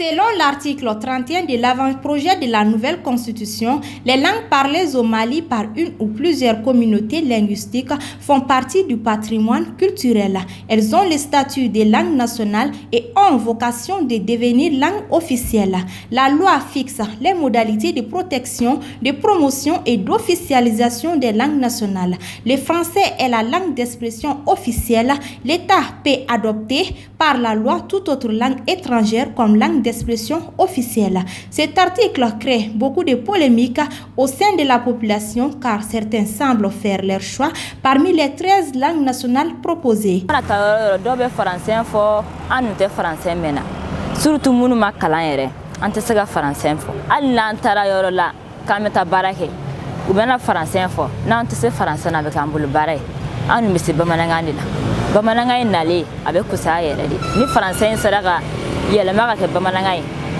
Selon l'article 31 de l'avant-projet de la nouvelle constitution, les langues parlées au Mali par une ou plusieurs communautés linguistiques font partie du patrimoine culturel. Elles ont le statut de langue nationale et ont vocation de devenir langue officielle. La loi fixe les modalités de protection, de promotion et d'officialisation des langues nationales. Le français est la langue d'expression officielle. L'État peut adopter par la loi toute autre langue étrangère comme langue d'expression officielle. Cet article crée beaucoup de polémiques au sein de la population car certains semblent faire leur choix parmi les 13 langues nationales proposées. Surtout munu makalan ante sega français fo alla antara yoro la kameta barake u bena français fo na ante se français na be kambul bare anu misi bamananga ndina bamananga nale abe kusa yere di ni français sadaga yele maka ke bamananga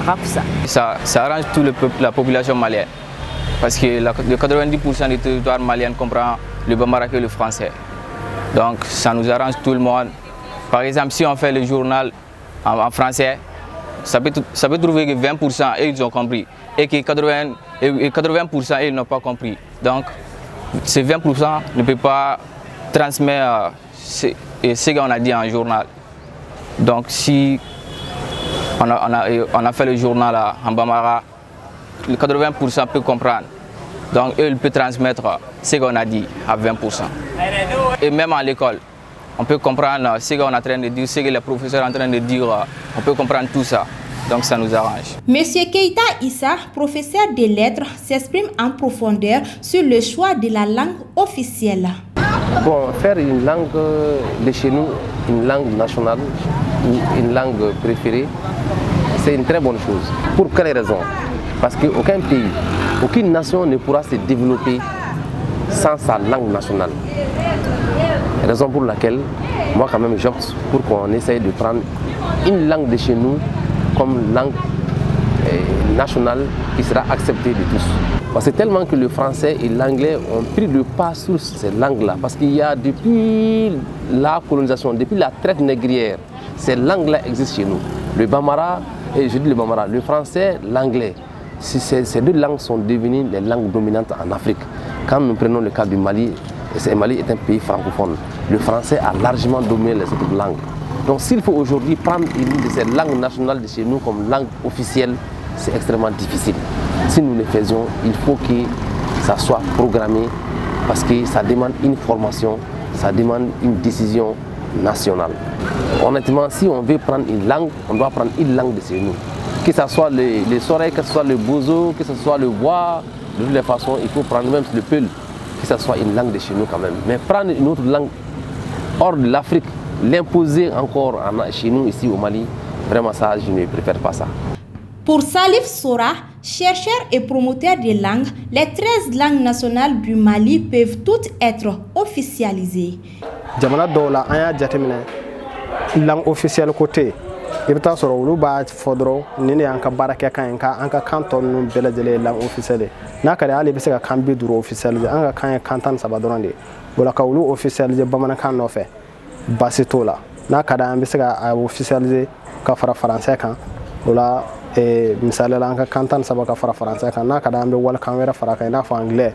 akakusa. Ça arrange tout le peuple, la population malienne parce que le 90% du territoire malien comprend le bambara et le français, donc ça nous arrange tout le monde. Par exemple, si on fait le journal en français, ça peut trouver que 20% et ils ont compris et que 80% ils n'ont pas compris. Donc ces 20% ne peuvent pas transmettre ce qu'on a dit en journal. Donc si on a fait le journal en Bambara, le 80% peut comprendre. Donc eux, ils peuvent transmettre ce qu'on a dit à 20%. Et même à l'école, on peut comprendre ce qu'on est en train de dire, ce que les professeurs sont en train de dire, on peut comprendre tout ça. Donc ça nous arrange. Monsieur Keita Issa, professeur de lettres, s'exprime en profondeur sur le choix de la langue officielle. Bon, faire une langue de chez nous, une langue nationale ou une langue préférée, c'est une très bonne chose. Pour quelle raison? Parce qu'aucun pays, aucune nation ne pourra se développer sans sa langue nationale. Raison pour laquelle, moi quand même j'opte pour qu'on essaye de prendre une langue de chez nous comme langue nationale qui sera acceptée de tous. Parce que tellement que le français et l'anglais ont pris le pas sur ces langues-là. Parce qu'il y a depuis la colonisation, depuis la traite négrière, ces langues-là existent chez nous. Le bambara, et je dis le bambara, le français, l'anglais. Ces deux langues sont devenues les langues dominantes en Afrique. Quand nous prenons le cas du Mali, le Mali est un pays francophone. Le français a largement dominé les autres langues. Donc s'il faut aujourd'hui prendre une de ces langues nationales de chez nous comme langue officielle, c'est extrêmement difficile. Si nous le faisions, il faut que ça soit programmé parce que ça demande une formation, ça demande une décision nationale. Honnêtement, si on veut prendre une langue, on doit prendre une langue de chez nous. Que ce soit les soreilles, que ce soit le bozo, que ce soit le bois, de toutes les façons, il faut prendre même le peul, que ce soit une langue de chez nous quand même. Mais prendre une autre langue hors de l'Afrique, l'imposer encore chez nous ici au Mali, vraiment ça, je ne préfère pas ça. Pour Salif Sora, chercheur et promoteur des langues, les 13 langues nationales du Mali peuvent toutes être officialisées. Jamana dola aya jatemine langue officielle côté ibta soro ulu ba fodro nini anka baraka kan anka kanton nu beledele langue officielle nakare ali bisaka kambi duro officielle anka kan kantan sabadronde bola ka ulu officielle bamana kan no fe basitola nakada ambisaka officielle ka fara français kan bola misale la anka kantan sabaka fara français kan nakada ambe wala kan wera fara kan na fa anglais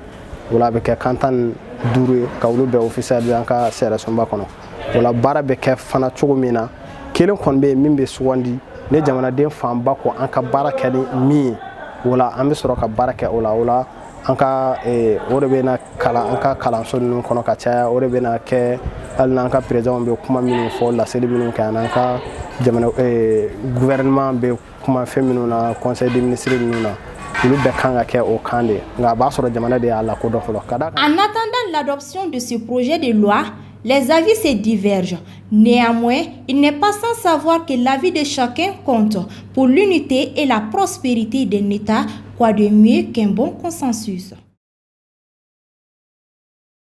bola be ka kantan duru ka ulu be officielle anka sera somba kono wala bara be ke fana chugumina kelen kon be min be suwandi ne jamana den famba ko anka bara kali mi wala ambe soro ka bara ke wala anka ore be na kala anka kala sonu kono ka cha ore be na ke alna anka president be kuma min fo la seli min ka anka jamana gouvernement be kuma feminu na conseil des ministres na. En attendant l'adoption de ce projet de loi, les avis se divergent. Néanmoins, il n'est pas sans savoir que l'avis de chacun compte pour l'unité et la prospérité d'un État, quoi de mieux qu'un bon consensus.